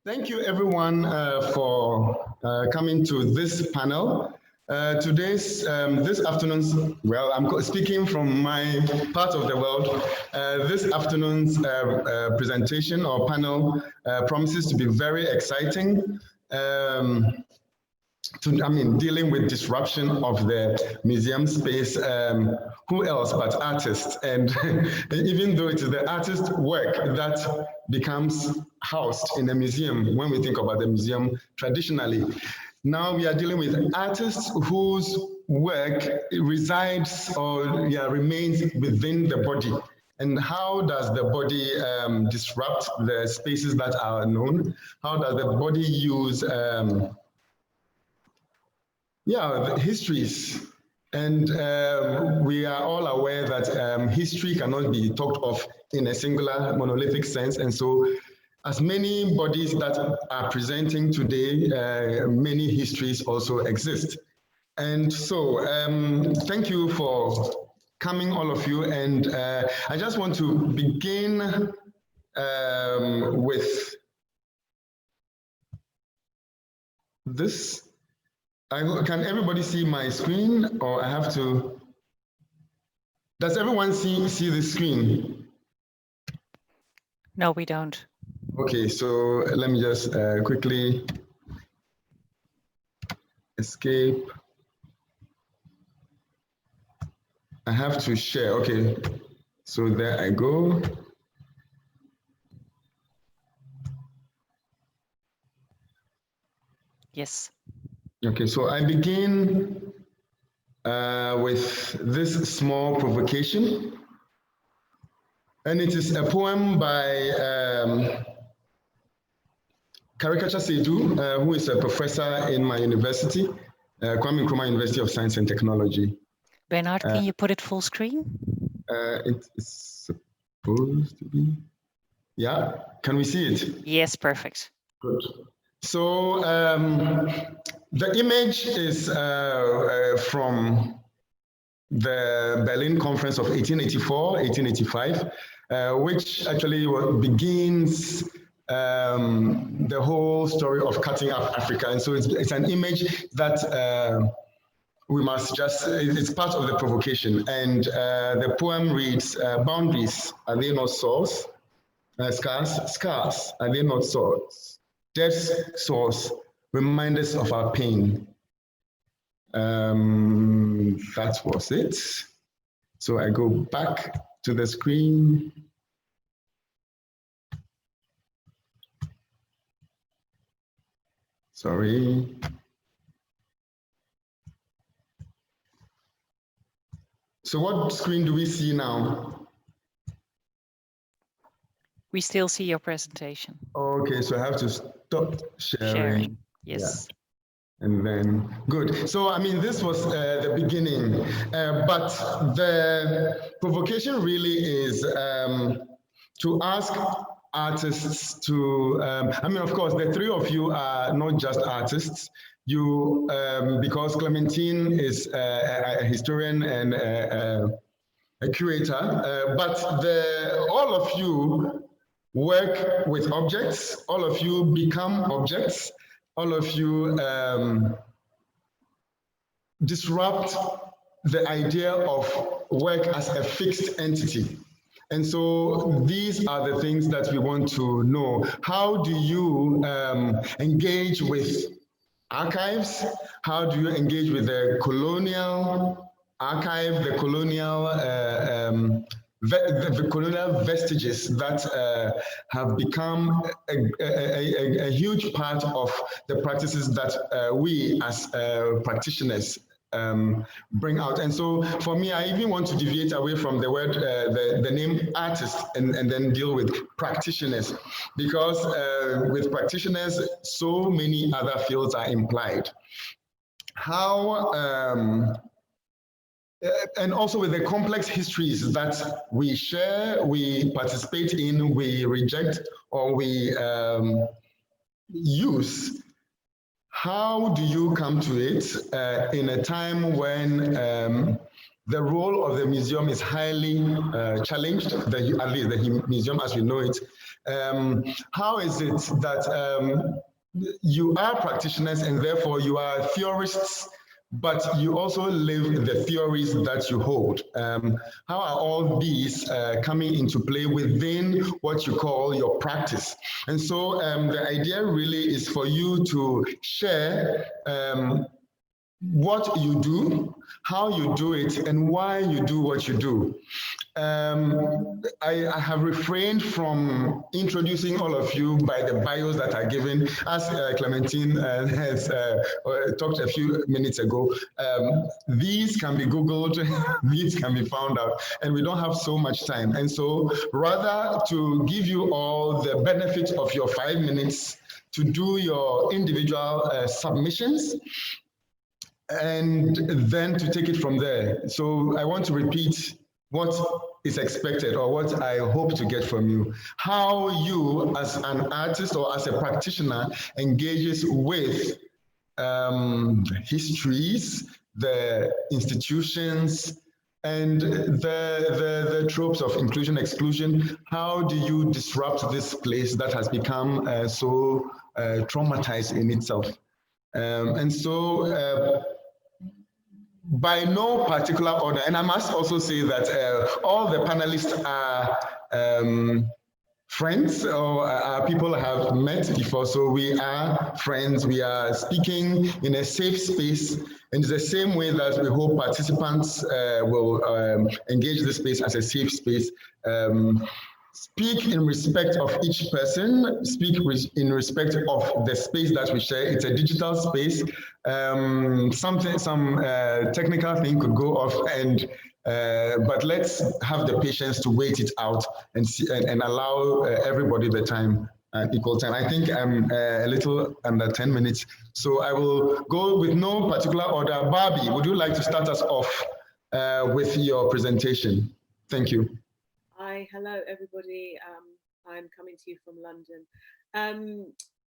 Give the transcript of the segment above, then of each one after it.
Thank you, everyone, for coming to this panel. This afternoon's, well, I'm speaking from my part of the world. This afternoon's presentation or panel promises to be very exciting. Dealing with disruption of the museum space, who else but artists? And even though it is the artist's work that becomes housed in a museum, when we think about the museum traditionally, now we are dealing with artists whose work resides or remains within the body. And how does the body disrupt the spaces that are known? How does the body use the histories? And we are all aware that history cannot be talked of in a singular monolithic sense. And so as many bodies that are presenting today, many histories also exist. And so thank you for coming, all of you. And I just want to begin with this. Can everybody see my screen, or I have to? Does everyone see the screen? No, we don't. Okay, so let me just quickly escape. I have to share. Okay, so there I go. Yes. Okay, so I begin with this small provocation. And it is a poem by Caricature Seydou, who is a professor in my university, Kwame Nkrumah University of Science and Technology. Bernard, can you put it full screen? It is supposed to be. Yeah, can we see it? Yes, perfect. Good. So the image is from the Berlin Conference of 1885, which actually begins the whole story of cutting up Africa. And so it's an image that we must just, it's part of the provocation. And the poem reads, boundaries, are they not swords? Scars, scars, are they not swords? Death's source, reminders of our pain. That was it. So I go back to the screen. Sorry. So what screen do we see now? We still see your presentation. Okay, so I have to stop sharing. Yes. Yeah. And then, good. So, I mean, this was the beginning, but the provocation really is to ask artists to, I mean, of course, the three of you are not just artists. You, because Clementine is a historian and a curator, but all of you work with objects, all of you become objects, all of you disrupt the idea of work as a fixed entity. And so these are the things that we want to know. How do you engage with archives? How do you engage with the colonial archive, the colonial vestiges that have become a huge part of the practices that we as practitioners bring out. And so for me, I even want to deviate away from the word, the name artist, and then deal with practitioners, because with practitioners, so many other fields are implied. How and also with the complex histories that we share, we participate in, we reject, or we use. How do you come to it in a time when the role of the museum is highly challenged, at least the museum as we know it, How is it that you are practitioners and therefore you are theorists, but you also live the theories that you hold? How are all these coming into play within what you call your practice? And so the idea really is for you to share what you do, how you do it, and why you do what you do. I have refrained from introducing all of you by the bios that are given, as Clementine has talked a few minutes ago. These can be Googled, these can be found out, and we don't have so much time. And so rather to give you all the benefit of your 5 minutes to do your individual submissions, and then to take it from there. So I want to repeat what is expected or what I hope to get from you. How you as an artist or as a practitioner engages with histories, the institutions, and the tropes of inclusion, exclusion. How do you disrupt this place that has become so traumatized in itself? And so by no particular order, and I must also say that all the panelists are friends or people I have met before, so we are friends. We are speaking in a safe space, in the same way that we hope participants will engage this space as a safe space. Speak in respect of each person, speak in respect of the space that we share. It's a digital space. Some technical thing could go off, and but let's have the patience to wait it out and see, and allow everybody the time, equal time. I think I'm a little under 10 minutes, so I will go with no particular order. Barby, would you like to start us off with your presentation? Thank you. Hi, hello everybody. I'm coming to you from London.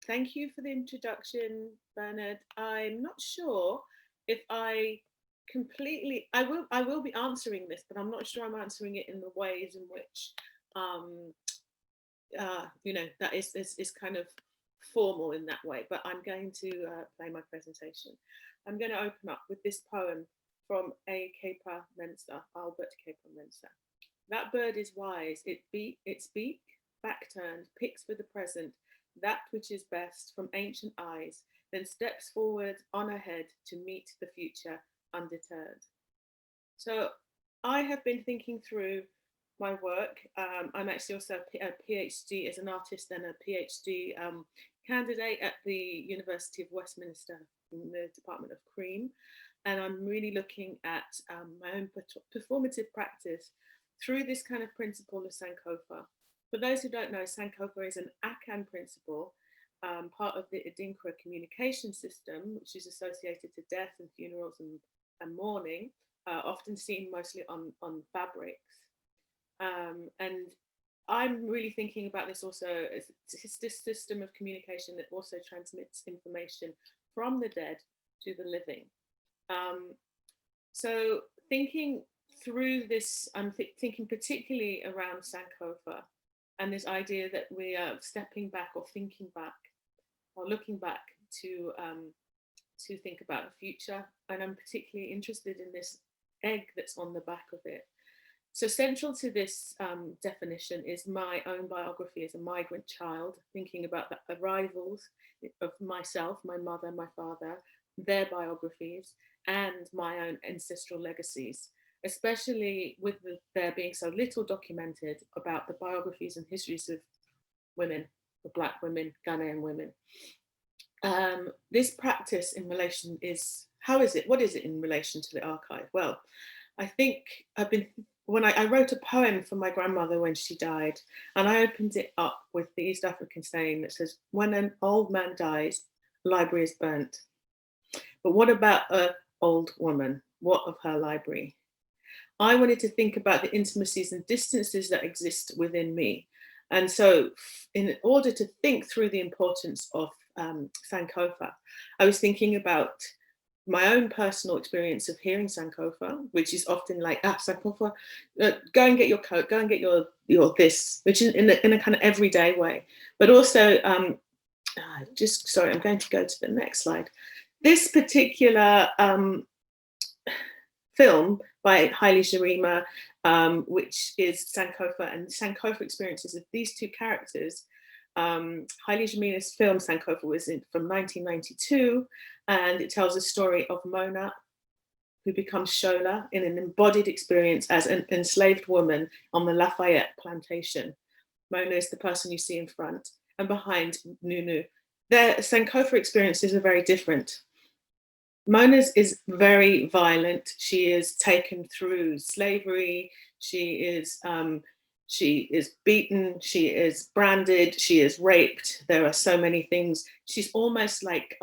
Thank you for the introduction, Bernard. I'm not sure if I completely, I will be answering this, but I'm not sure I'm answering it in the ways in which, you know, that is kind of formal in that way, but I'm going to play my presentation. I'm going to open up with this poem from A. Kepa Mensah, Albert Kepa Mensah. That bird is wise, its beak, back-turned, picks for the present that which is best from ancient eyes, then steps forward on ahead to meet the future undeterred. So I have been thinking through my work. I'm actually also a PhD as an artist and a PhD candidate at the University of Westminster in the Department of Cream. And I'm really looking at my own performative practice through this kind of principle of Sankofa. For those who don't know, Sankofa is an Akan principle, part of the Adinkra communication system, which is associated to death and funerals and mourning, often seen mostly on fabrics. And I'm really thinking about this also as this system of communication that also transmits information from the dead to the living. So thinking through this, I'm thinking particularly around Sankofa and this idea that we are stepping back or thinking back or looking back to think about the future. And I'm particularly interested in this egg that's on the back of it. So central to this definition is my own biography as a migrant child, thinking about the arrivals of myself, my mother, my father, their biographies, and my own ancestral legacies, especially with there being so little documented about the biographies and histories of women, of Black women, Ghanaian women. This practice in relation is, what is it in relation to the archive? Well, I think I wrote a poem for my grandmother when she died, and I opened it up with the East African saying that says, when an old man dies, library is burnt. But what about an old woman? What of her library? I wanted to think about the intimacies and distances that exist within me. And so in order to think through the importance of Sankofa, I was thinking about my own personal experience of hearing Sankofa, which is often like, Sankofa, go and get your coat, go and get your this, which is in a kind of everyday way. But also, sorry, I'm going to go to the next slide. This particular film by Haile Gerima, which is Sankofa, and Sankofa experiences of these two characters. Haile Gerima's film Sankofa was from 1992, and it tells a story of Mona, who becomes Shola in an embodied experience as an enslaved woman on the Lafayette plantation. Mona is the person you see in front, and behind Nunu. Their Sankofa experiences are very different. Mona's is very violent. She is taken through slavery. She is beaten. She is branded. She is raped. There are so many things. She's almost like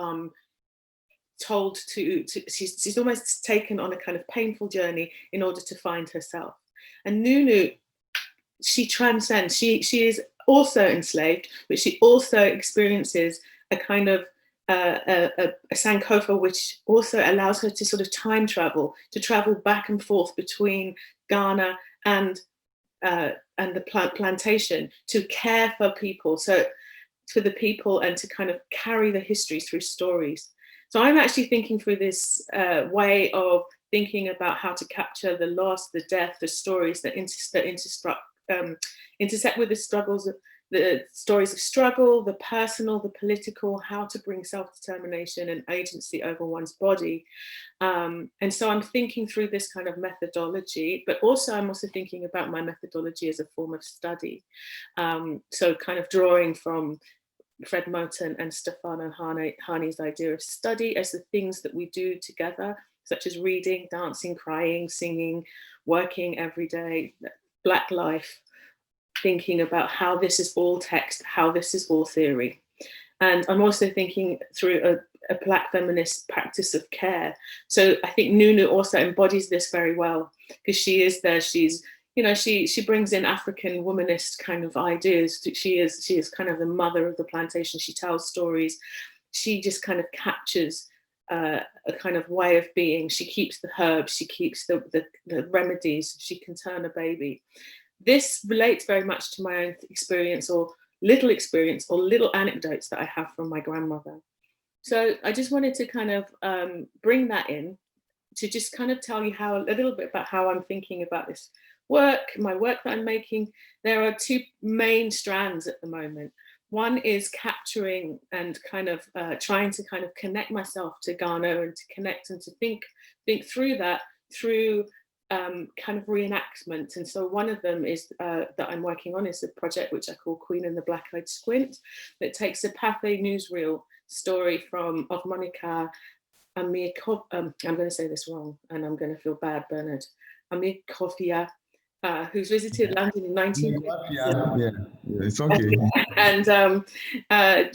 told to she's almost taken on a kind of painful journey in order to find herself. And Nunu, she transcends. She is also enslaved, but she also experiences a kind of a Sankofa, which also allows her to sort of time travel, to travel back and forth between Ghana and the plantation, to care for people, so for the people, and to kind of carry the history through stories. So I'm actually thinking through this way of thinking about how to capture the loss, the death, the stories that intersect with the struggles, the stories of struggle, the personal, the political, how to bring self-determination and agency over one's body. And so I'm thinking through this kind of methodology, but also I'm also thinking about my methodology as a form of study. So kind of drawing from Fred Moten and Stefano Hani's idea of study as the things that we do together, such as reading, dancing, crying, singing, working every day, Black life, thinking about how this is all text, how this is all theory. And I'm also thinking through a Black feminist practice of care. So I think Nunu also embodies this very well, because she is there, she's, you know, she brings in African womanist kind of ideas. She is kind of the mother of the plantation. She tells stories. She just kind of captures a kind of way of being. She keeps the herbs, she keeps the remedies. She can turn a baby. This relates very much to my own experience or little anecdotes that I have from my grandmother. So I just wanted to kind of bring that in to just kind of tell you a little bit about how I'm thinking about this work, my work that I'm making. There are two main strands at the moment. One is capturing and kind of trying to kind of connect myself to Ghana and to connect and to think through that through kind of reenactment. And so one of them is that I'm working on is a project which I call Queen and the Black-Eyed Squint, that takes a Pathé newsreel story of Monica Amir, I'm going to say this wrong and I'm going to feel bad, Bernard, Amir Kofia, who's visited London in 1950. Yeah, it's okay. And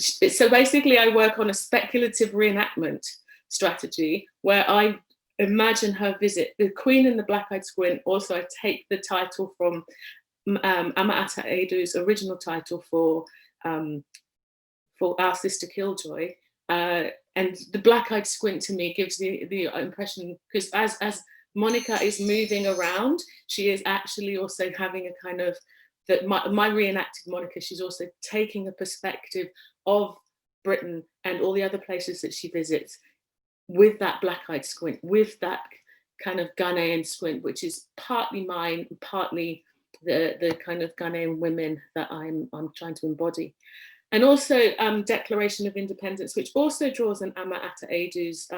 so basically I work on a speculative reenactment strategy where I imagine her visit. The Queen and the Black-Eyed Squint, also I take the title from Ama-Ata Edu's original title for Our Sister Killjoy. And the Black-Eyed Squint to me gives the impression, because as Monica is moving around, she is actually also having a kind of, that my reenacted Monica, she's also taking a perspective of Britain and all the other places that she visits with that Black-Eyed Squint, with that kind of Ghanaian squint, which is partly mine, partly the kind of Ghanaian women that I'm trying to embody. And also Declaration of Independence, which also draws on Ama-Ata Edu's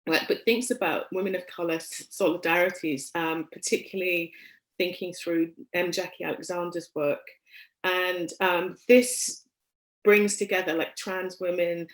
work, but thinks about women of colour solidarities, particularly thinking through M. Jackie Alexander's work. And this brings together like trans women,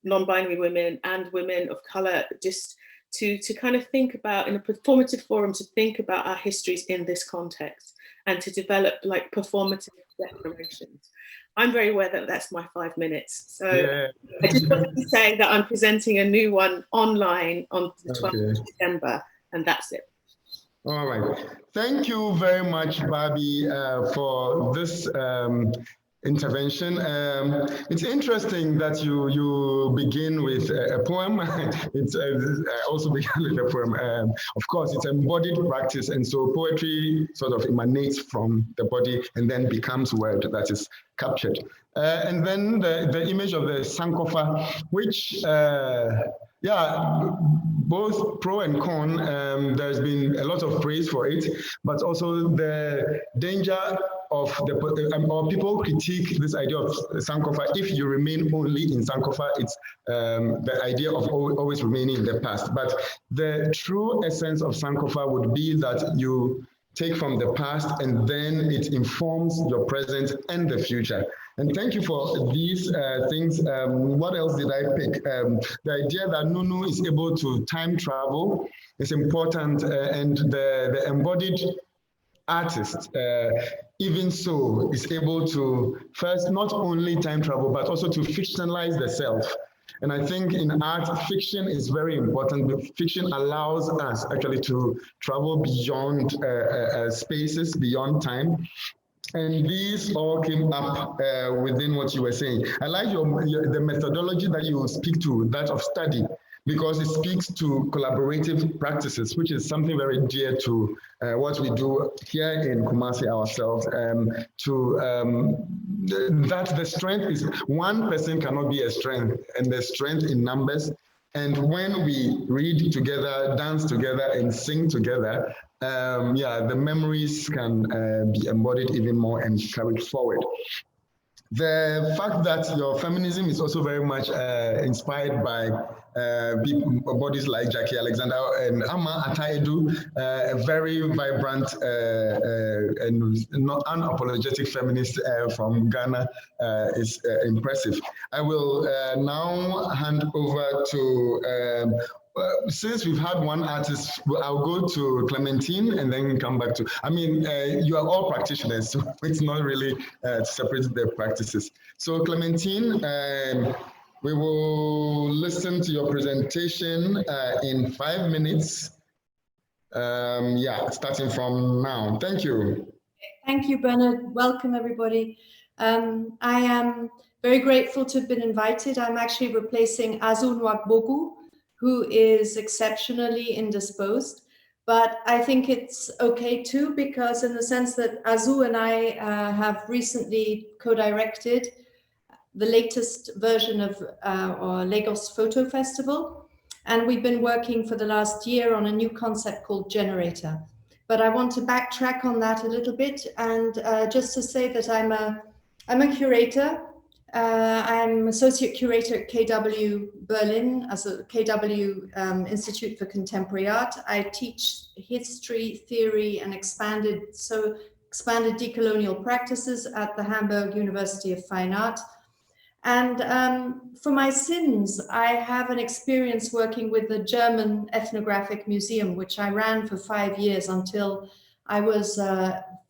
non-binary women, and women of colour, just to kind of think about, in a performative forum, to think about our histories in this context and to develop like performative declarations. I'm very aware that that's my 5 minutes. So yeah. I just wanted to say that I'm presenting a new one online on the 12th of December, and that's it. All right. Thank you very much, Barby, for this intervention. It's interesting that you begin with a poem. It's also began with a poem. Of course, it's embodied practice, and so poetry sort of emanates from the body and then becomes word that is captured. And then the image of the Sankofa, which both pro and con, there's been a lot of praise for it, but also the danger of or people critique this idea of Sankofa. If you remain only in Sankofa, it's the idea of always remaining in the past. But the true essence of Sankofa would be that you take from the past and then it informs your present and the future. And thank you for these things. What else did I pick? The idea that Nunu is able to time travel is important, and the embodied artist, even so, is able to first not only time travel, but also to fictionalize the self. And I think in art, fiction is very important. Fiction allows us actually to travel beyond spaces, beyond time. And these all came up within what you were saying. I like the methodology that you speak to, that of study, because it speaks to collaborative practices, which is something very dear to what we do here in Kumasi ourselves, that the strength is, one person cannot be a strength, and the strength in numbers. And when we read together, dance together, and sing together, the memories can be embodied even more and carried forward. The fact that your feminism is also very much inspired by bodies like Jackie Alexander and Ama Ataidu, a very vibrant and not unapologetic feminist from Ghana, is impressive. I will now hand over to since we've had one artist, I'll go to Clementine and then come back to, you are all practitioners, so it's not really to separate the practices. So Clementine, we will listen to your presentation in 5 minutes. Starting from now. Thank you. Thank you, Bernard. Welcome, everybody. I am very grateful to have been invited. I'm actually replacing Azu Nwakbogu, who is exceptionally indisposed. But I think it's okay too, because in the sense that Azu and I have recently co-directed the latest version of our Lagos Photo Festival. And we've been working for the last year on a new concept called Generator. But I want to backtrack on that a little bit, and just to say that I'm a curator. I'm associate curator at KW Berlin, as a KW Institute for Contemporary Art. I teach history, theory, and expanded decolonial practices at the Hamburg University of Fine Art. And for my sins, I have an experience working with the German Ethnographic Museum, which I ran for 5 years until I was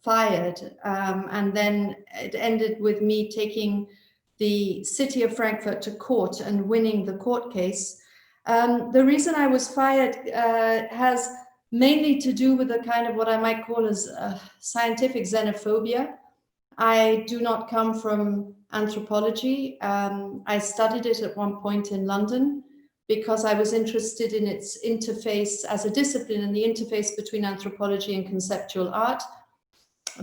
fired. And then it ended with me taking the city of Frankfurt to court and winning the court case. The reason I was fired has mainly to do with a kind of what I might call as scientific xenophobia. I do not come from anthropology. I studied it at one point in London because I was interested in its interface as a discipline and the interface between anthropology and conceptual art.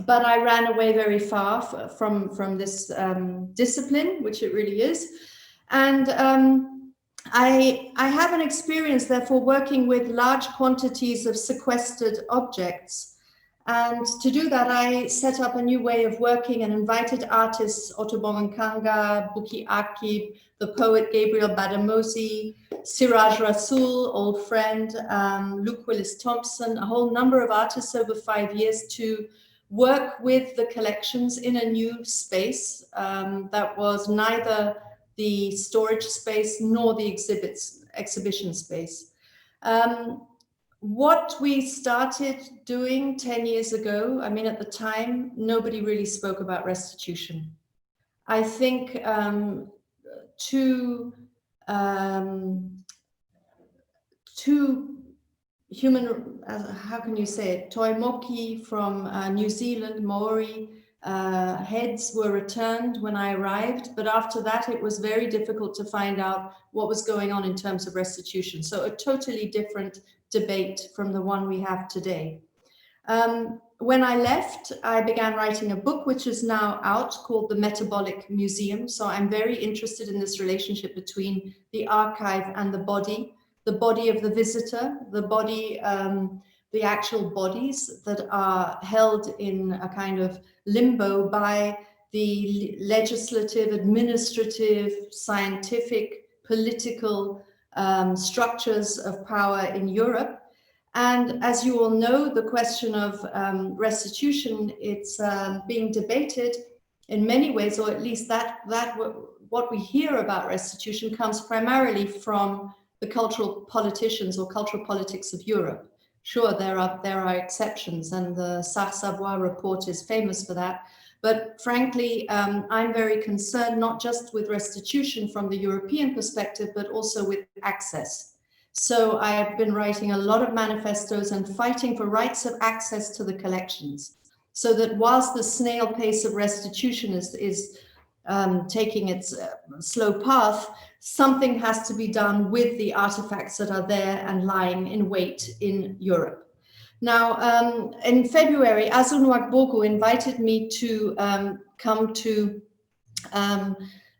But I ran away very far from this discipline, which it really is. And I have an experience, therefore, working with large quantities of sequestered objects. And to do that, I set up a new way of working and invited artists, Otobong Nkanga, Buki Akib, the poet Gabriel Badamosi, Siraj Rasool, old friend, Luke Willis Thompson, a whole number of artists over 5 years to work with the collections in a new space that was neither the storage space nor the exhibition space. What we started doing 10 years ago, at the time, nobody really spoke about restitution. I think two human, how can you say it? Toimoki from New Zealand, Maori, heads were returned when I arrived, but after that it was very difficult to find out what was going on in terms of restitution. So a totally different debate from the one we have today. When I left, I began writing a book which is now out called The Metabolic Museum. So I'm very interested in this relationship between the archive and the body of the visitor, the body, the actual bodies that are held in a kind of limbo by the legislative, administrative, scientific, political structures of power in Europe. And as you all know, the question of restitution, it's being debated in many ways, or at least what we hear about restitution comes primarily from the cultural politicians or cultural politics of Europe. Sure, there are exceptions, and the Sarre-Savoie report is famous for that. But frankly, I'm very concerned not just with restitution from the European perspective, but also with access. So I have been writing a lot of manifestos and fighting for rights of access to the collections, so that whilst the snail pace of restitution is taking its slow path, something has to be done with the artifacts that are there and lying in wait in Europe. Now, in February, Azun Nwagbogu invited me to come to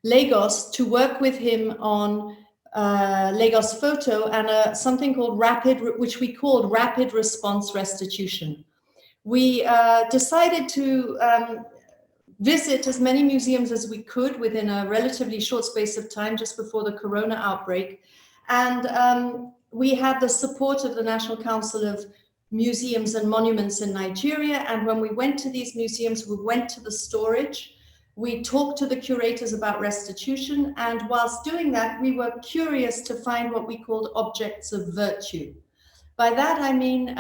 Lagos to work with him on Lagos Photo and something called which we called rapid response restitution. We decided to visit as many museums as we could within a relatively short space of time just before the Corona outbreak. And we had the support of the National Council of Museums and Monuments in Nigeria. And when we went to these museums, we went to the storage. We talked to the curators about restitution, and whilst doing that, we were curious to find what we called objects of virtue. By that, I mean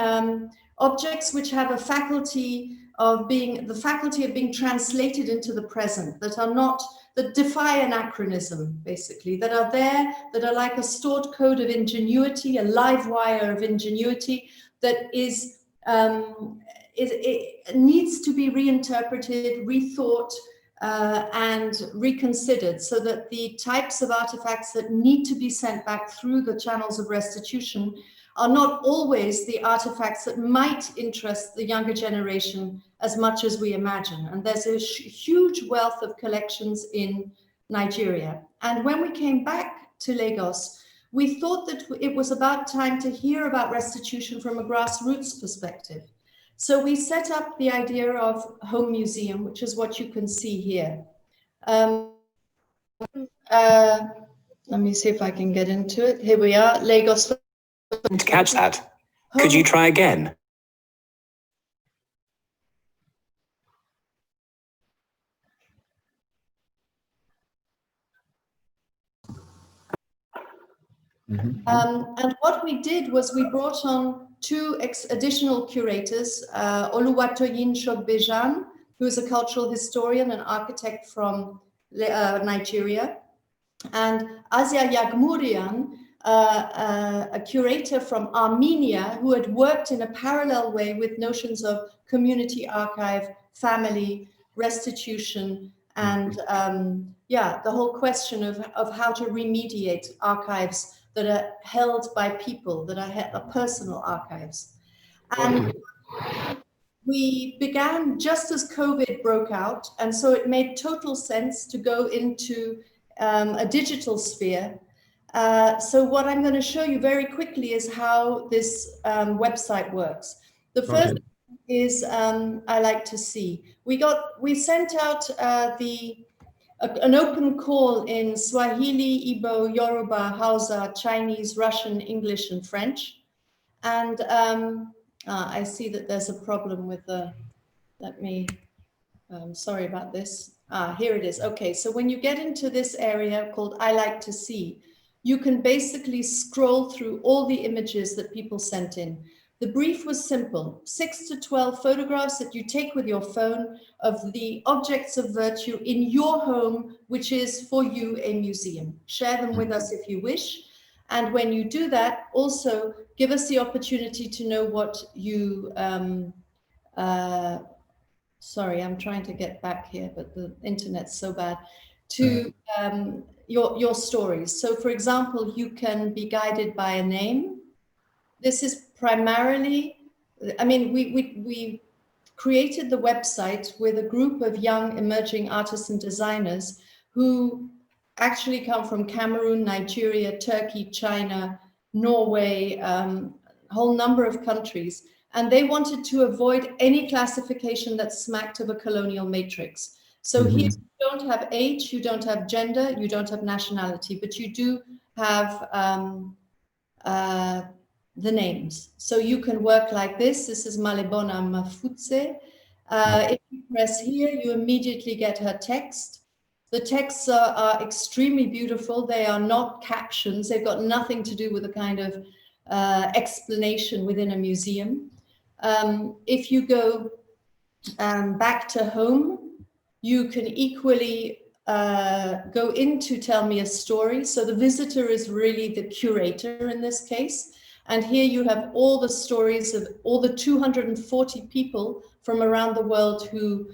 objects which have a faculty of being translated into the present, that defy anachronism, basically, that are there, that are like a stored code of ingenuity, a live wire of ingenuity that it needs to be reinterpreted, rethought, and reconsidered, so that the types of artifacts that need to be sent back through the channels of restitution are not always the artifacts that might interest the younger generation as much as we imagine. And there's a huge wealth of collections in Nigeria. And when we came back to Lagos, we thought that it was about time to hear about restitution from a grassroots perspective. So we set up the idea of Home Museum, which is what you can see here. Let me see if I can get into it. Here we are, Lagos. Didn't catch that. Could you try again? And what we did was we brought on two additional curators, Oluwatoyin Shogbejan, who is a cultural historian and architect from Nigeria, and Asia Yagmurian, a curator from Armenia, who had worked in a parallel way with notions of community archive, family, restitution, and the whole question of how to remediate archives that are held by people, that are personal archives. And we began just as COVID broke out, and so it made total sense to go into a digital sphere. So what I'm going to show you very quickly is how this website works. The first is I like to see. We sent out an open call in Swahili, Igbo, Yoruba, Hausa, Chinese, Russian, English, and French. And I see that there's a problem with sorry about this. Here it is. Okay, so when you get into this area called I Like to See, you can basically scroll through all the images that people sent in. The brief was simple: 6 to 12 photographs that you take with your phone of the objects of virtue in your home, which is for you a museum. Share them with us if you wish. And when you do that, also give us the opportunity to know what you sorry, I'm trying to get back here, but the internet's so bad, to your stories. So for example, you can be guided by a name. This is primarily, I mean, we created the website with a group of young emerging artists and designers who actually come from Cameroon, Nigeria, Turkey, China, Norway, a whole number of countries. And they wanted to avoid any classification that smacked of a colonial matrix. So here you don't have age, you don't have gender, you don't have nationality, but you do have the names. So you can work like this. This is MALEBONA MAPHUTSE. If you press here, you immediately get her text. The texts are extremely beautiful. They are not captions. They've got nothing to do with a kind of explanation within a museum. If you go back to home, you can equally go into tell me a story. So the visitor is really the curator in this case. And here you have all the stories of all the 240 people from around the world who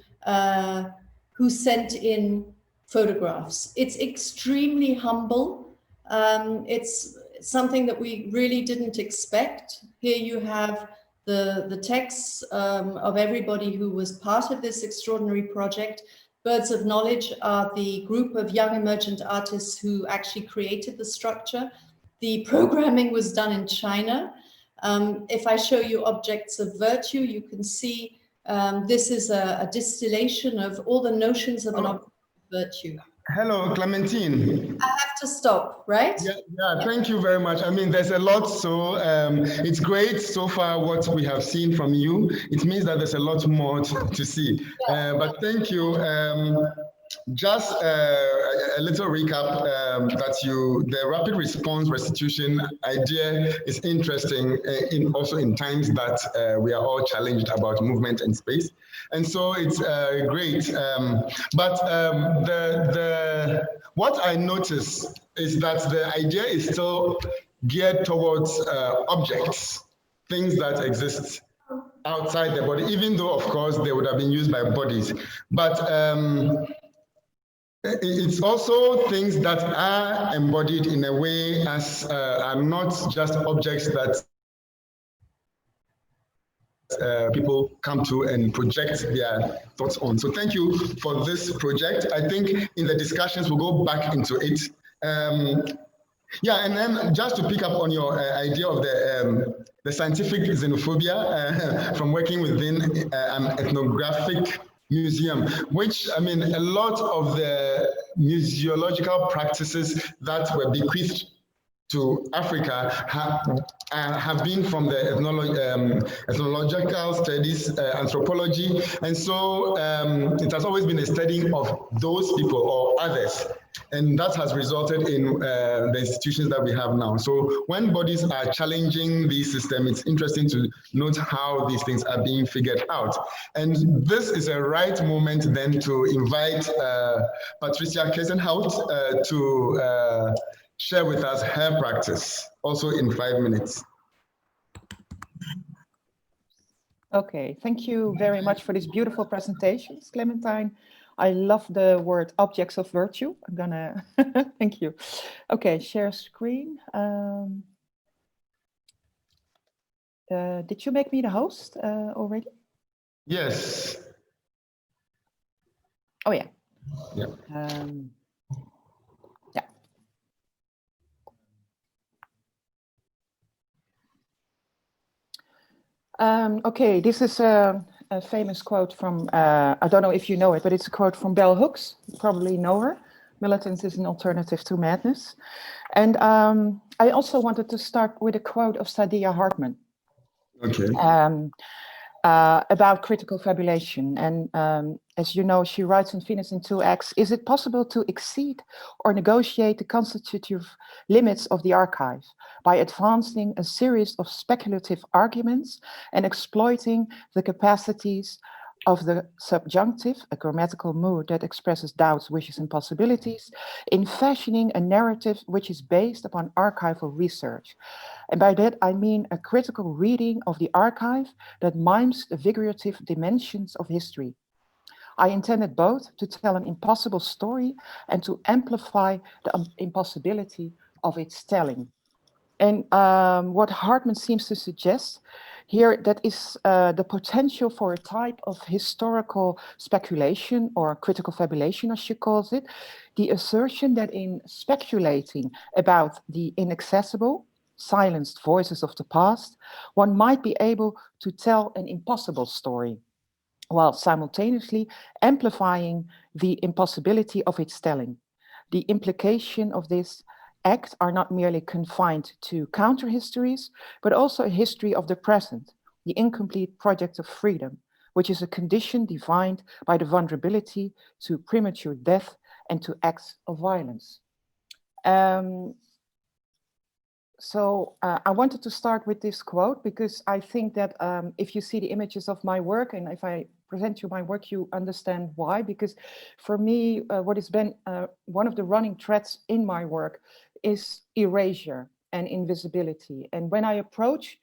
sent in photographs. It's extremely humble. It's something that we really didn't expect. Here you have the texts of everybody who was part of this extraordinary project. Birds of Knowledge are the group of young emergent artists who actually created the structure. The programming was done in China. If I show you objects of virtue, you can see this is a distillation of all the notions of an object of virtue. Hello, Clementine. I have to stop, right? Yeah, thank you very much. I mean, there's a lot, so it's great so far what we have seen from you. It means that there's a lot more to see. But thank you. Just a little recap the rapid response restitution idea is interesting also in times that we are all challenged about movement and space. And so it's great. But what I notice is that the idea is still geared towards objects, things that exist outside the body, even though, of course, they would have been used by bodies. But it's also things that are embodied in a way as are not just objects that people come to and project their thoughts on. So thank you for this project. I think in the discussions, we'll go back into it. Yeah, and then just to pick up on your idea of the scientific xenophobia from working within an ethnographic museum, which, I mean, a lot of the museological practices that were bequeathed to Africa have been from the ethnological studies, anthropology. And so it has always been a study of those people or others. And that has resulted in the institutions that we have now. So when bodies are challenging the system, it's interesting to note how these things are being figured out. And this is a right moment then to invite Patricia Kaersenhout to share with us her practice, also in 5 minutes. Okay, thank you very much for this beautiful presentation, Clementine. I love the word objects of virtue. I'm gonna, thank you. Okay, share screen. Did you make me the host already? Yes. Oh yeah. Yeah. Okay, this is a famous quote from, I don't know if you know it, but it's a quote from Bell Hooks. You probably know her. Militance is an alternative to madness. And I also wanted to start with a quote of Saidiya Hartman. Okay. About critical fabulation. And as you know, she writes in Venus in 2 Acts, is it possible to exceed or negotiate the constitutive limits of the archive by advancing a series of speculative arguments and exploiting the capacities of the subjunctive, a grammatical mood that expresses doubts, wishes, and possibilities, in fashioning a narrative which is based upon archival research. And by that, I mean a critical reading of the archive that mimes the figurative dimensions of history. I intended both to tell an impossible story and to amplify the impossibility of its telling. And what Hartman seems to suggest here, that is the potential for a type of historical speculation or critical fabulation, as she calls it, the assertion that in speculating about the inaccessible, silenced voices of the past, one might be able to tell an impossible story, while simultaneously amplifying the impossibility of its telling. The implication of this act are not merely confined to counter-histories, but also a history of the present, the incomplete project of freedom, which is a condition defined by the vulnerability to premature death and to acts of violence. So I wanted to start with this quote because I think that if you see the images of my work and if I present you my work, you understand why. Because for me, what has been one of the running threads in my work is erasure and invisibility. And when I approach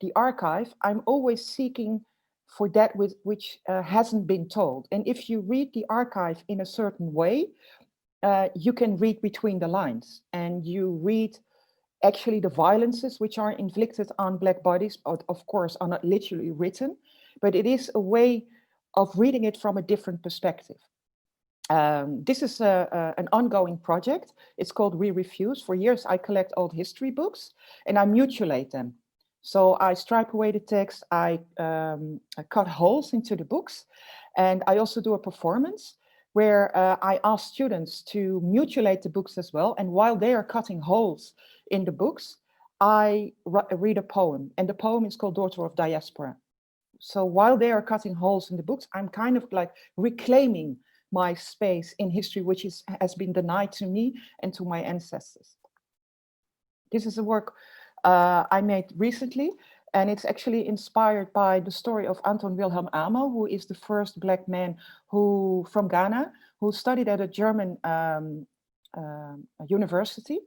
the archive, I'm always seeking for that which hasn't been told. And if you read the archive in a certain way, you can read between the lines and you read actually the violences which are inflicted on Black bodies, of course, are not literally written, but it is a way of reading it from a different perspective. This is an ongoing project. It's called We Refuse. For years, I collect old history books and I mutilate them. So I stripe away the text, I cut holes into the books, and I also do a performance where I ask students to mutilate the books as well. And while they are cutting holes in the books, I read a poem, and the poem is called Daughter of Diaspora. So while they are cutting holes in the books, I'm kind of like reclaiming my space in history, which has been denied to me and to my ancestors. This is a work I made recently, and it's actually inspired by the story of Anton Wilhelm Amo, who is the first Black man from Ghana, who studied at a German university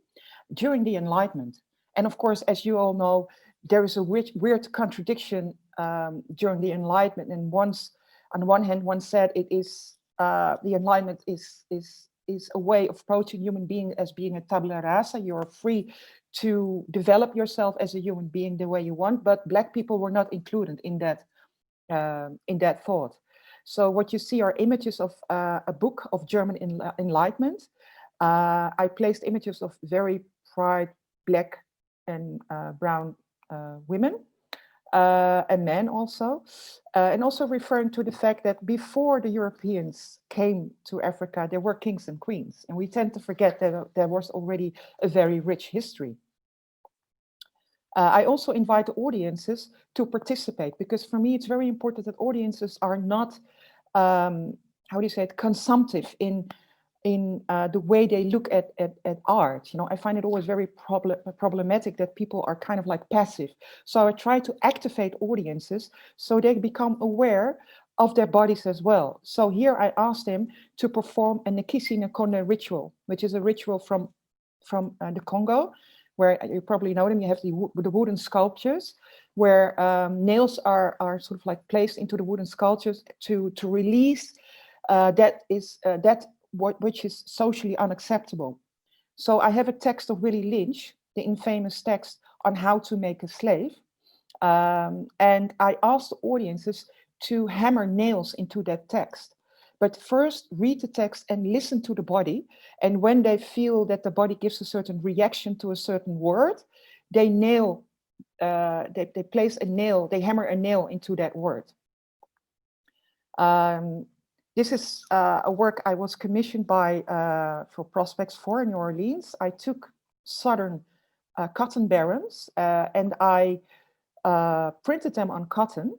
during the Enlightenment. And of course, as you all know, there is a weird contradiction during the Enlightenment. And on one hand, one said it is the Enlightenment is a way of approaching human being as being a tabula rasa. You're free to develop yourself as a human being the way you want, but Black people were not included in that thought. So what you see are images of a book of German Enlightenment. I placed images of very bright Black and brown women and men also, and also referring to the fact that before the Europeans came to Africa, there were kings and queens, and we tend to forget that there was already a very rich history. I also invite the audiences to participate, because for me it's very important that audiences are not, how do you say it, consumptive in the way they look at art. You know, I find it always very problematic that people are kind of like passive. So I try to activate audiences so they become aware of their bodies as well. So here I asked them to perform a Nkisi Nkonde ritual, which is a ritual from the Congo, where you probably know them. You have the wooden sculptures where nails are sort of like placed into the wooden sculptures to release which is socially unacceptable. So I have a text of Willie Lynch, the infamous text on how to make a slave. And I asked the audiences to hammer nails into that text. But first read the text and listen to the body. And when they feel that the body gives a certain reaction to a certain word, they they place a nail, they hammer a nail into that word. This is a work I was commissioned by for Prospects for New Orleans. I took southern cotton barons and I printed them on cotton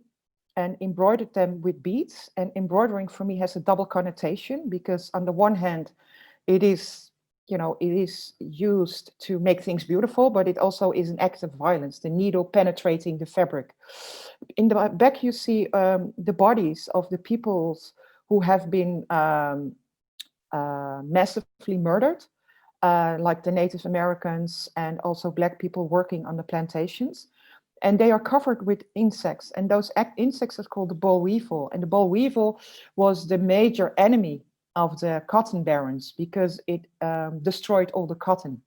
and embroidered them with beads. And embroidering for me has a double connotation, because on the one hand, it is, you know, it is used to make things beautiful, but it also is an act of violence, the needle penetrating the fabric. In the back, you see the bodies of the peoples who have been massively murdered, like the Native Americans and also Black people working on the plantations. and they are covered with insects. And those insects are called the boll weevil. And the boll weevil was the major enemy of the cotton barons because it destroyed all the cotton.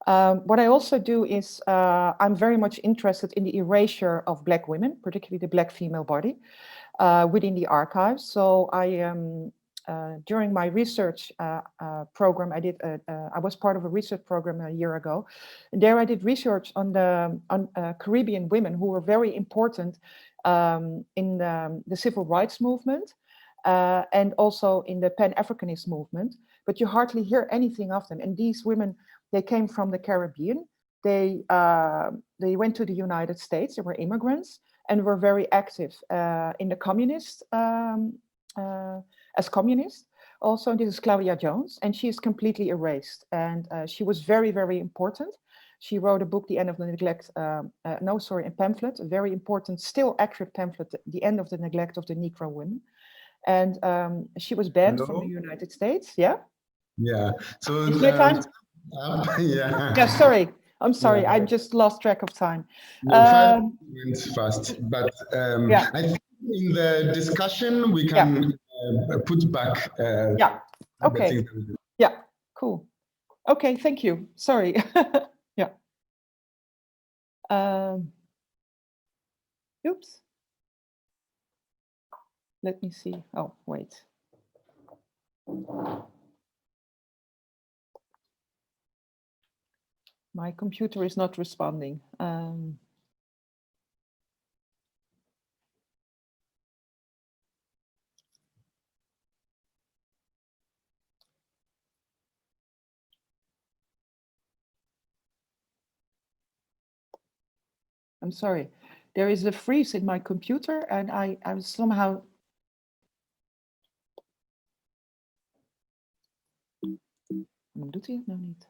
What I also do is I'm very much interested in the erasure of Black women, particularly the Black female body, within the archives. So I during my research program, I was part of a research program a year ago. And there I did research on the Caribbean women who were very important in the civil rights movement and also in the Pan-Africanist movement. But you hardly hear anything of them. And these women, they came from the Caribbean. They went to the United States. They were immigrants and were very active in the communist as communists. Also, this is Claudia Jones, and she is completely erased. And she was very, very important. She wrote a book, The End of the Neglect, a pamphlet, a very important, still active pamphlet, The End of the Neglect of the Negro Women. And she was banned from the United States. Yeah? Yeah. So is my time? Yeah. Yeah, sorry. I'm sorry. Yeah. I just lost track of time. No, 5 minutes fast. But yeah. I think in the discussion, we can put back. Yeah. Okay. Yeah. Cool. Okay. Thank you. Sorry. Yeah. Oops. Let me see. Oh, wait. My computer is not responding. I'm sorry. There is a freeze in my computer and I somehow... Doet hij het nou niet?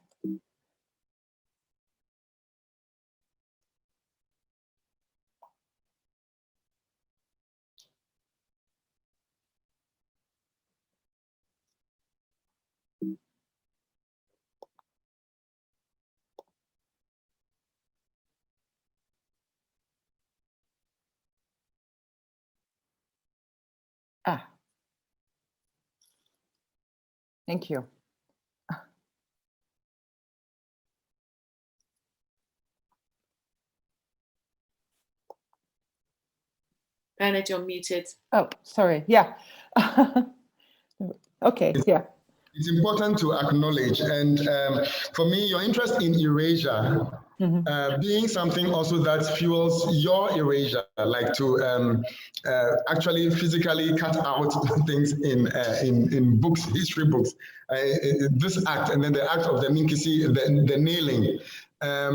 Ah. Thank you. Bernard, you're muted. Oh, sorry. Yeah. Okay. Yeah. It's important to acknowledge, and for me, your interest in erasure being something also that fuels your erasure, like to actually physically cut out things in books, history books. This act, and then the act of the Minkisi, the nailing. I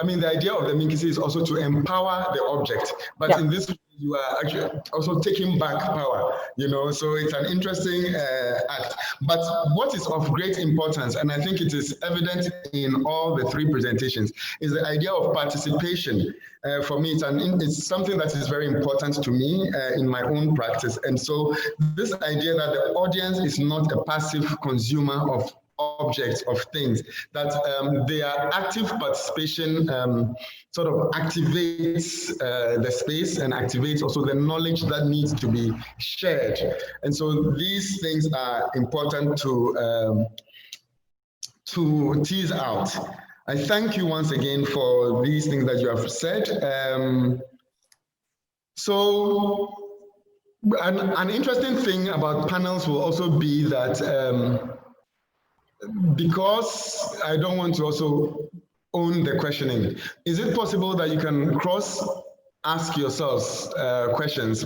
mean, the idea of the Minkisi is also to empower the object, but in this you are actually also taking back power, you know, so it's an interesting act. But what is of great importance, and I think it is evident in all the 3 presentations, is the idea of participation. For me, it's something that is very important to me in my own practice. And so this idea that the audience is not a passive consumer of objects, of things, that their active participation sort of activates the space and activates also the knowledge that needs to be shared. And so these things are important to tease out. I thank you once again for these things that you have said. So an interesting thing about panels will also be that because I don't want to also own the questioning, is it possible that you can ask yourselves questions?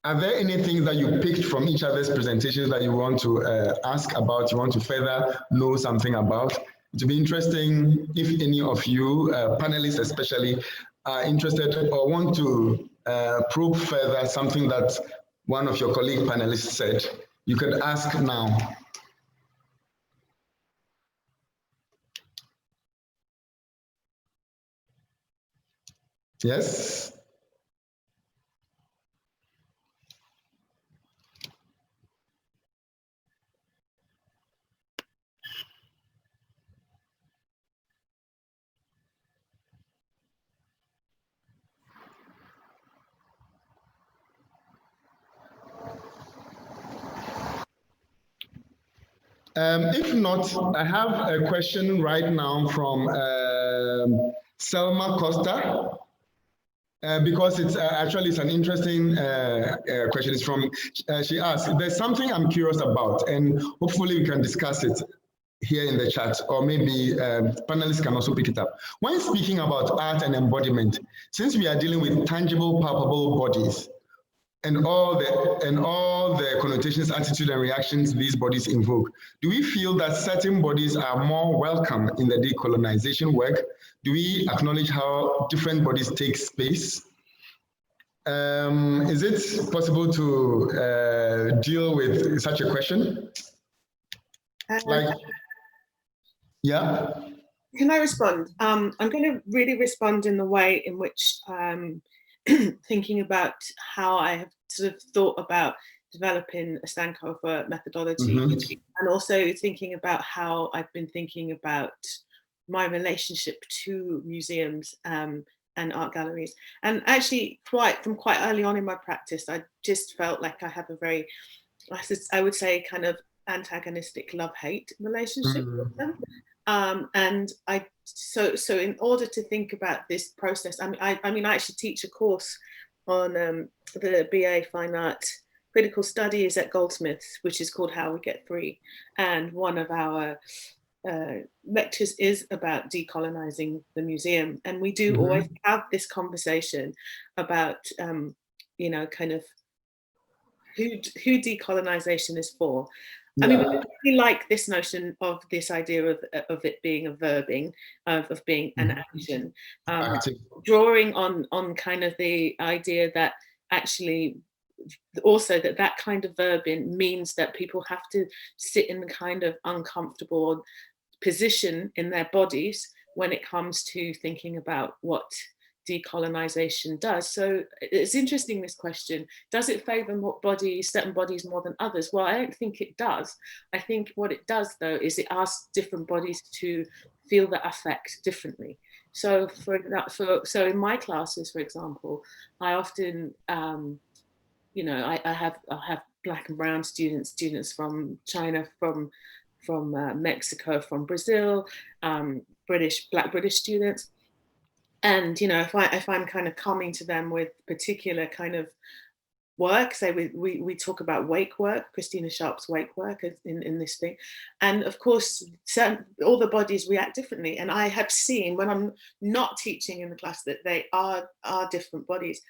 Are there anything that you picked from each other's presentations that you want to ask about, you want to further know something about? It would be interesting if any of you, panelists especially, are interested or want to probe further something that one of your colleague panelists said. You could ask now. Yes? If not, I have a question right now from Selma Costa. Because it's actually it's an interesting question. It's from she asked, there's something I'm curious about, and hopefully we can discuss it here in the chat, or maybe panelists can also pick it up. When speaking about art and embodiment, since we are dealing with tangible, palpable bodies and all the connotations, attitude, and reactions these bodies invoke, do we feel that certain bodies are more welcome in the decolonization work? Do we acknowledge how different bodies take space? Is it possible to deal with such a question? Yeah. Can I respond? I'm going to really respond in the way in which thinking about how I have sort of thought about developing a Sankofa methodology, and also thinking about how I've been thinking about my relationship to museums and art galleries. And actually from quite early on in my practice, I just felt like I have a very, I would say, kind of antagonistic love-hate relationship with them. And so in order to think about this process, I actually teach a course on the BA Fine Art Critical Studies at Goldsmiths, which is called How We Get Free. And one of our lectures is about decolonizing the museum. And we do always have this conversation about, you know, kind of who decolonization is for. I mean, we really like this notion of this idea of it being a verbing, of being an action, drawing on kind of the idea that actually also that kind of verbing means that people have to sit in a kind of uncomfortable position in their bodies when it comes to thinking about what decolonization does. So it's interesting, this question, does it favor certain bodies more than others? Well, I don't think it does. I think what it does, though, is it asks different bodies to feel the affect differently. So so in my classes, for example, I often you know, I have Black and brown students from China, from Mexico, from Brazil, Black British students. And, you know, if I'm kind of coming to them with particular kind of work, say we talk about wake work, Christina Sharp's wake work in this thing. And of course, all the bodies react differently. And I have seen, when I'm not teaching in the class, that they are different bodies.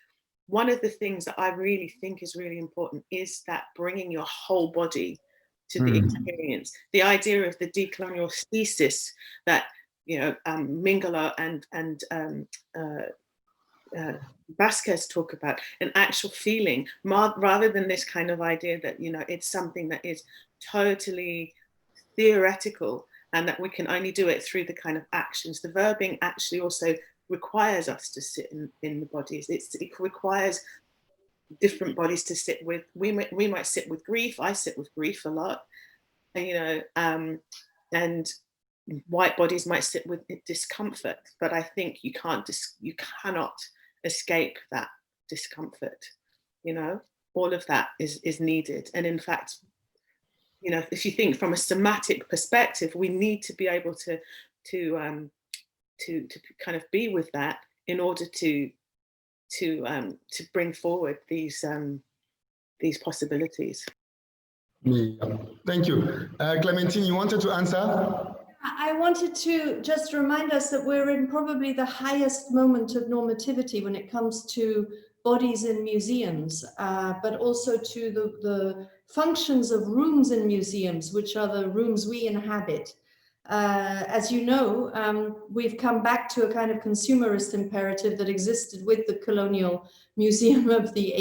One of the things that I really think is really important is that bringing your whole body to the experience. The idea of the decolonial thesis that, you know, Mingala and Vasquez talk about, an actual feeling, rather than this kind of idea that, you know, it's something that is totally theoretical and that we can only do it through the kind of actions. The verbing actually also requires us to sit in the bodies. It requires different bodies to sit with. We might sit with grief. I sit with grief a lot, you know, and white bodies might sit with discomfort. But I think you cannot escape that discomfort. You know, all of that is needed. And in fact, you know, if you think from a somatic perspective, we need to be able to kind of be with that in order to bring forward these possibilities. Thank you. Clementine, you wanted to answer? I wanted to just remind us that we're in probably the highest moment of normativity when it comes to bodies in museums, but also to the functions of rooms in museums, which are the rooms we inhabit. As you know, we've come back to a kind of consumerist imperative that existed with the colonial museum of the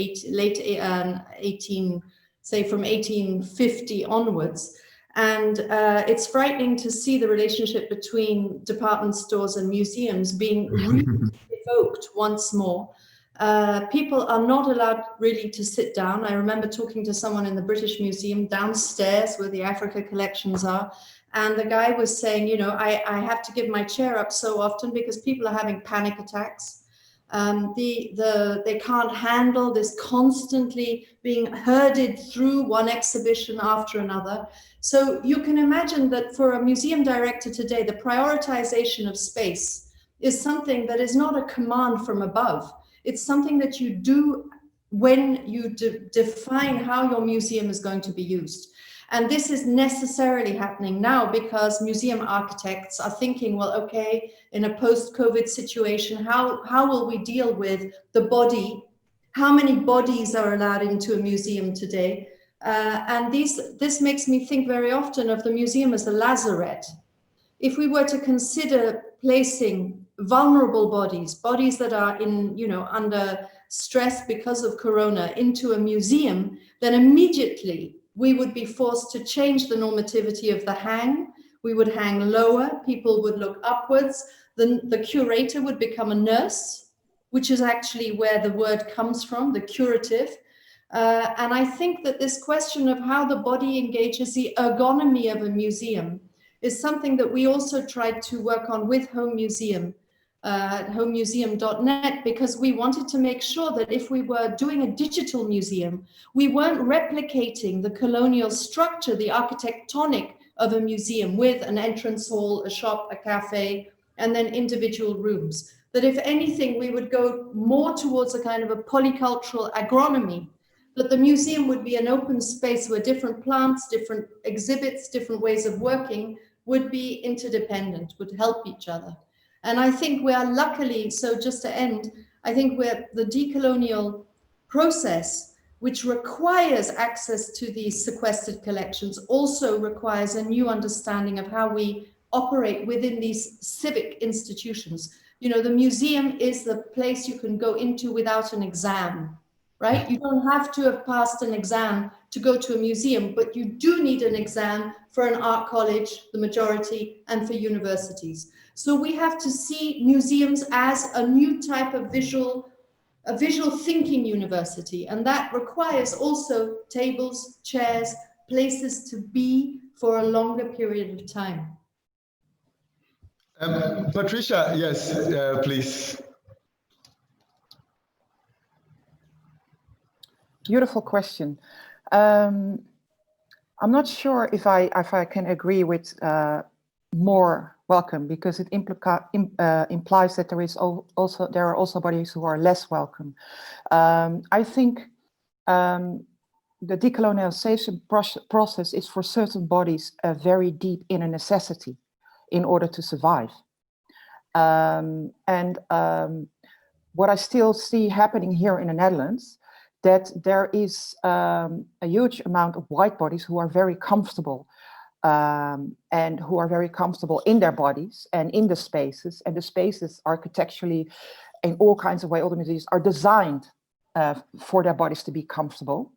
from 1850 onwards. And it's frightening to see the relationship between department stores and museums being revoked once more. People are not allowed really to sit down. I remember talking to someone in the British Museum downstairs where the Africa collections are. And the guy was saying, you know, I have to give my chair up so often because people are having panic attacks. They can't handle this constantly being herded through one exhibition after another. So you can imagine that for a museum director today, the prioritization of space is something that is not a command from above. It's something that you do when you define how your museum is going to be used. And this is necessarily happening now because museum architects are thinking, well, okay, in a post-COVID situation, how will we deal with the body? How many bodies are allowed into a museum today? And this makes me think very often of the museum as a lazaret. If we were to consider placing vulnerable bodies that are under stress because of Corona into a museum, then immediately we would be forced to change the normativity of the hang. We would hang lower, people would look upwards. The curator would become a nurse, which is actually where the word comes from, the curative. And I think that this question of how the body engages the ergonomy of a museum is something that we also tried to work on with Home Museum, at homemuseum.net, because we wanted to make sure that if we were doing a digital museum, we weren't replicating the colonial structure, the architectonic of a museum with an entrance hall, a shop, a cafe, and then individual rooms. That if anything, we would go more towards a kind of a polycultural agronomy, that the museum would be an open space where different plants, different exhibits, different ways of working would be interdependent, would help each other. And I think we are luckily, so just to end, I think we're the decolonial process, which requires access to these sequestered collections, also requires a new understanding of how we operate within these civic institutions. You know, the museum is the place you can go into without an exam, right? You don't have to have passed an exam to go to a museum, but you do need an exam for an art college, the majority, and for universities. So we have to see museums as a new type of visual thinking university. And that requires also tables, chairs, places to be for a longer period of time. Patricia, yes, please. Beautiful question. I'm not sure if I can agree with more welcome, because it implies that there are also bodies who are less welcome. I think the decolonization process is for certain bodies a very deep inner necessity in order to survive. What I still see happening here in the Netherlands, that there is a huge amount of white bodies who are very comfortable and who are very comfortable in their bodies and in the spaces. And the spaces architecturally, in all kinds of ways, all the museums are designed for their bodies to be comfortable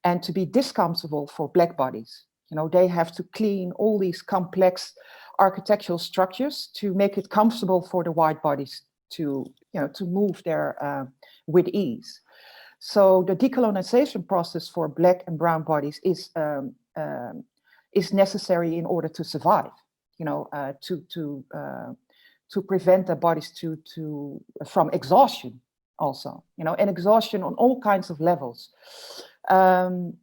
and to be discomfortable for Black bodies. You know, they have to clean all these complex architectural structures to make it comfortable for the white bodies to, you know, to move there with ease. So the decolonization process for Black and brown bodies is necessary in order to survive. You know, to prevent their bodies from exhaustion, also. You know, and exhaustion on all kinds of levels. And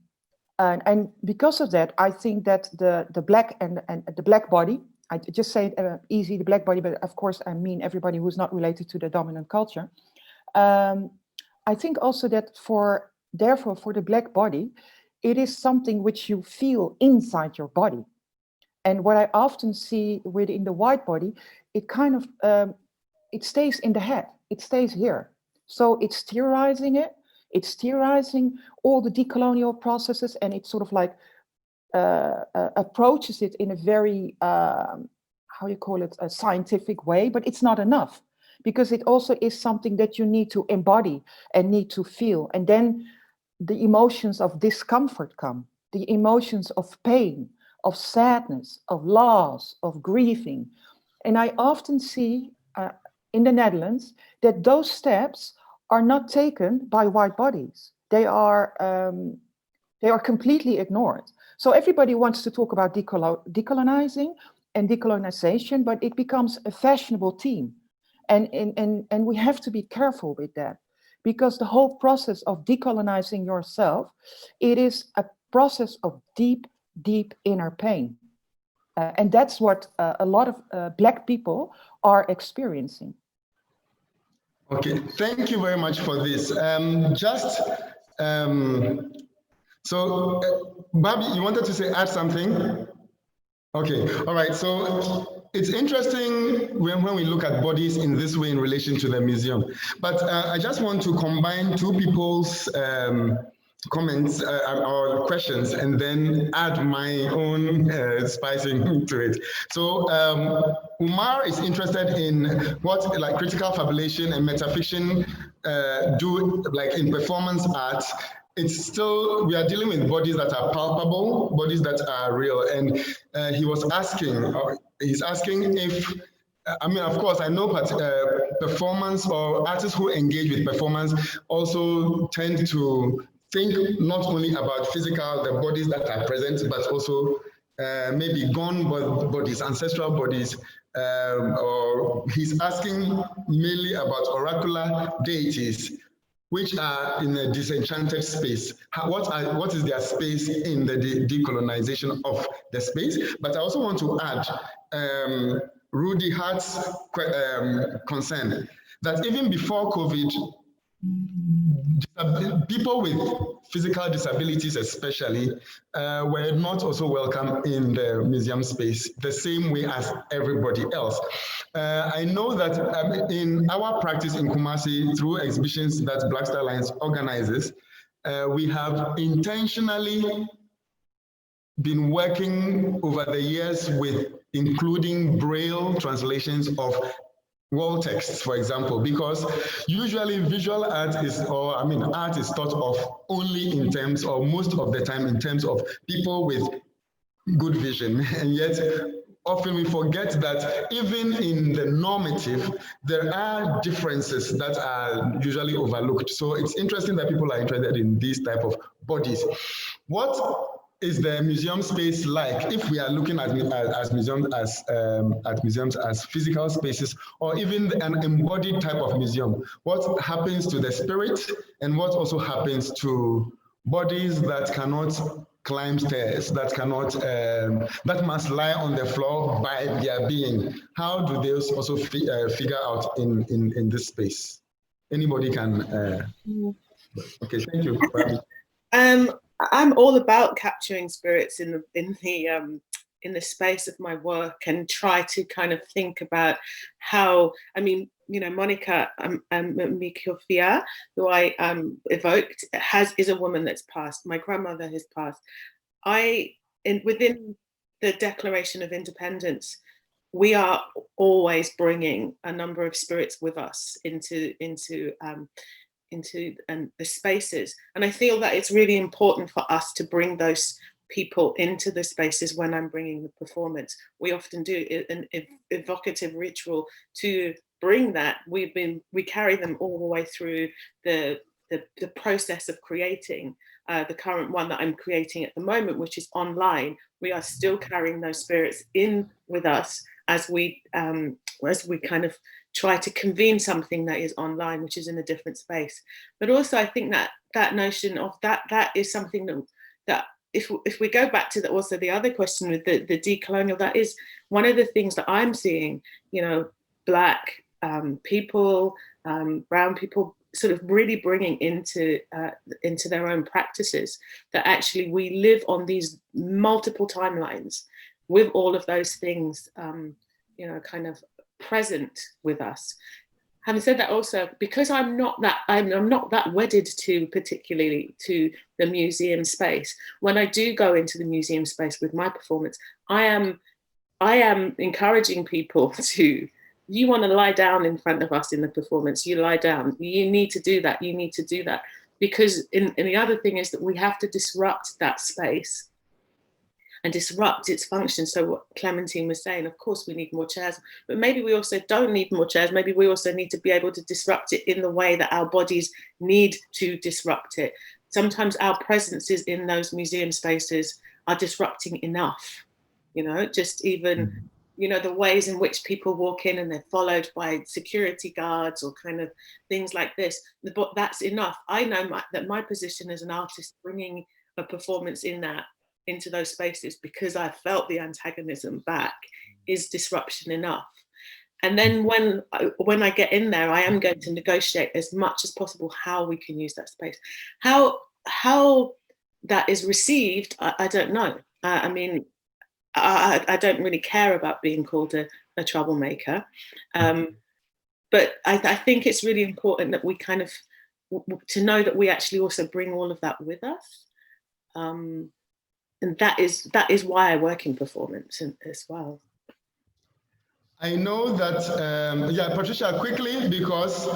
because of that, I think that the Black and the Black body, I just say it easy, the Black body, but of course I mean everybody who's not related to the dominant culture. I think also that therefore for the Black body, it is something which you feel inside your body. And what I often see within the white body, it kind of, it stays in the head, it stays here. So it's theorizing it, it's theorizing all the decolonial processes, and it sort of like approaches it in a very, how you call it, a scientific way, but it's not enough. Because it also is something that you need to embody and need to feel. And then the emotions of discomfort come, the emotions of pain, of sadness, of loss, of grieving. And I often see in the Netherlands that those steps are not taken by white bodies. They are completely ignored. So everybody wants to talk about decolonizing and decolonization, but it becomes a fashionable theme. And we have to be careful with that, because the whole process of decolonizing yourself, it is a process of deep, deep inner pain. And that's what a lot of Black people are experiencing. Okay, thank you very much for this. Barby, you wanted to add something? Okay, all right. So it's interesting when we look at bodies in this way in relation to the museum. But I just want to combine two people's comments or questions and then add my own spicing to it. So Umar is interested in what like critical fabulation and metafiction do like in performance art. It's still, we are dealing with bodies that are palpable, bodies that are real. And he was asking, he's asking if, I mean, of course, I know performance or artists who engage with performance also tend to think not only about physical, the bodies that are present, but also maybe gone bodies, ancestral bodies, or he's asking mainly about oracular deities, which are in a disenchanted space. What is their space in the decolonization of the space? But I also want to add Rudy Hart's concern that even before COVID, people with physical disabilities especially were not also welcome in the museum space the same way as everybody else. I know that in our practice in Kumasi, through exhibitions that Black Star Alliance organizes, we have intentionally been working over the years with including Braille translations of wall texts, for example, because usually visual art is, or I mean, art is thought of only in terms, or most of the time in terms of people with good vision. And yet, often we forget that even in the normative, there are differences that are usually overlooked. So it's interesting that people are interested in these type of bodies. What is the museum space like if we are looking at museums as physical spaces, or even an embodied type of museum? What happens to the spirit, and what also happens to bodies that cannot climb stairs, that cannot that must lie on the floor by their being? How do they also figure out in this space? Anybody can okay, thank you, Barby. I'm all about capturing spirits in the space of my work, and try to kind of think about how, I mean, you know, Monica Mikofia, who I evoked, is a woman that's passed. My grandmother has passed. Within the Declaration of Independence, we are always bringing a number of spirits with us into the spaces. And I feel that it's really important for us to bring those people into the spaces when I'm bringing the performance. We often do an evocative ritual to bring that. We carry them all the way through the process of creating the current one that I'm creating at the moment, which is online. We are still carrying those spirits in with us as we kind of try to convene something that is online, which is in a different space. But also, I think that notion of that is something that if we go back to the other question with the decolonial, that is one of the things that I'm seeing, you know, Black people, brown people, sort of really bringing into their own practices, that actually we live on these multiple timelines with all of those things, you know, kind of present with us. Having said that, also, because I'm not that wedded to particularly to the museum space, when I do go into the museum space with my performance, I am encouraging people to, you want to lie down in front of us in the performance, you lie down. You need to do that. You need to do that. Because the other thing is that we have to disrupt that space and disrupt its function. So what Clementine was saying, of course we need more chairs, but maybe we also don't need more chairs. Maybe we also need to be able to disrupt it in the way that our bodies need to disrupt it. Sometimes our presences in those museum spaces are disrupting enough, you know, just even you know, the ways in which people walk in and they're followed by security guards or kind of things like this, but that's enough. I know that my position as an artist, bringing a performance into those spaces, because I felt the antagonism back, is disruption enough. And then when I get in there, I am going to negotiate as much as possible how we can use that space. How that is received, I don't know. I mean, I don't really care about being called a troublemaker. But I think it's really important that we kind of, to know that we actually also bring all of that with us. And that is why I work in performance as well. I know that, yeah, Patricia, quickly, because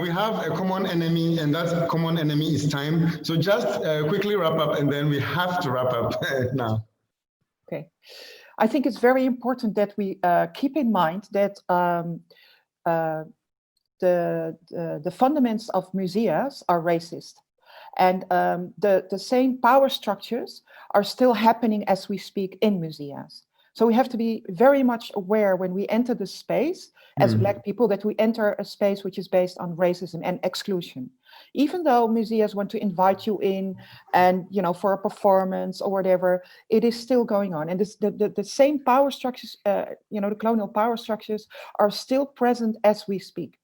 we have a common enemy, and that common enemy is time. So just quickly wrap up, and then we have to wrap up now. Okay. I think it's very important that we keep in mind that the fundaments of museums are racist. And the same power structures are still happening as we speak in museums. So we have to be very much aware when we enter the space as Black people, that we enter a space which is based on racism and exclusion. Even though museums want to invite you in and, you know, for a performance or whatever, it is still going on. And the same power structures, you know, the colonial power structures are still present as we speak.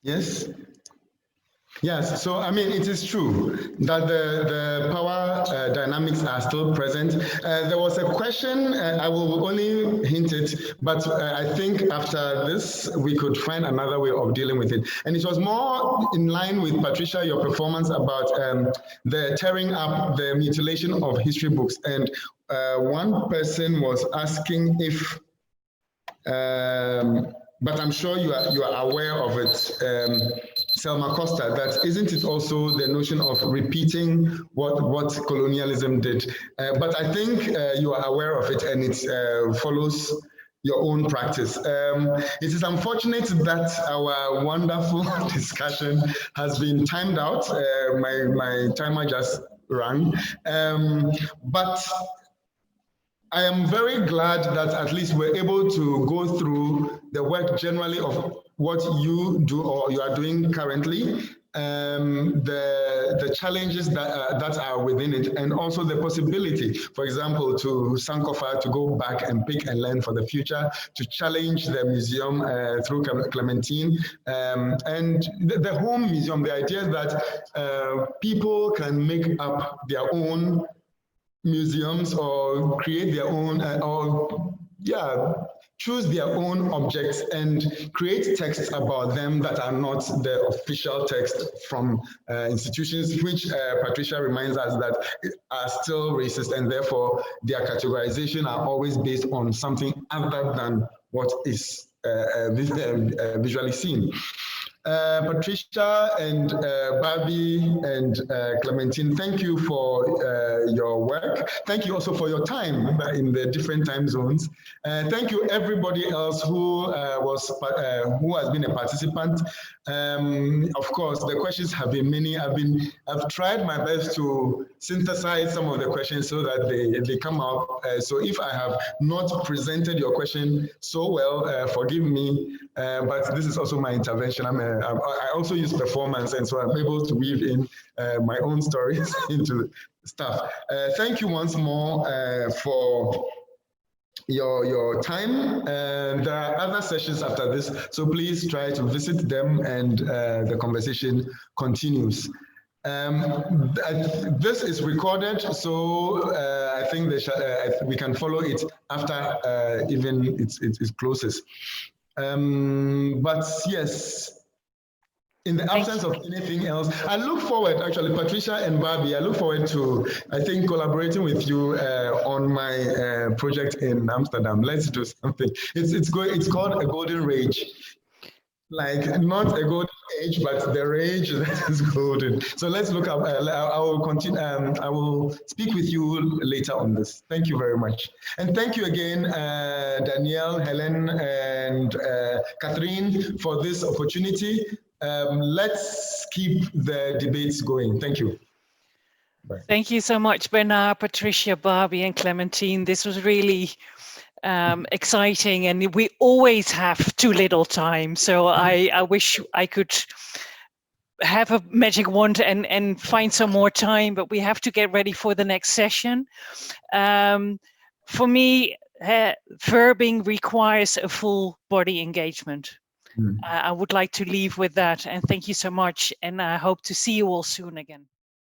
Yes. Yes, so I mean, it is true that the power dynamics are still present. There was a question, I will only hint it, but I think after this, we could find another way of dealing with it. And it was more in line with, Patricia, your performance about the tearing up, the mutilation of history books. And one person was asking if, but I'm sure you are aware of it, Selma Costa, that isn't it also the notion of repeating what colonialism did? But I think you are aware of it, and it follows your own practice. It is unfortunate that our wonderful discussion has been timed out. My timer just ran, but I am very glad that at least we're able to go through the work generally of what you do or you are doing currently, the challenges that are within it, and also the possibility, for example, to Sankofa to go back and pick and learn for the future, to challenge the museum through Clementine, and the home museum, the idea that people can make up their own museums or create their own, choose their own objects and create texts about them that are not the official text from institutions, which Patricia reminds us that are still racist, and therefore their categorization are always based on something other than what is visually seen. Patricia and Barby and Clementine, thank you for your work. Thank you also for your time in the different time zones. Thank you everybody else who has been a participant. Of course, the questions have been many. I've tried my best to synthesize some of the questions so that they come out. So if I have not presented your question so well, forgive me. But this is also my intervention. I also use performance, and so I'm able to weave in my own stories into stuff. Thank you once more for your time. There are other sessions after this, so please try to visit them, and the conversation continues. This is recorded, so I think we can follow it after even it closes. But yes, in the absence of anything else, I look forward, actually, Patricia and Barby, I look forward to, I think, collaborating with you on my project in Amsterdam. Let's do something. It's called A Golden Rage. Like, not a golden age, but the rage that is golden. So let's look up, I will continue, I will speak with you later on this. Thank you very much. And thank you again, Danielle, Helen, and Catherine for this opportunity. Let's keep the debates going. Thank you. Thank you so much, Bernard, Patricia, Barby, and Clementine. This was really exciting, and we always have too little time. So I wish I could have a magic wand and find some more time, but we have to get ready for the next session. For me, verbing requires a full body engagement. I would like to leave with that, and thank you so much, and I hope to see you all soon again.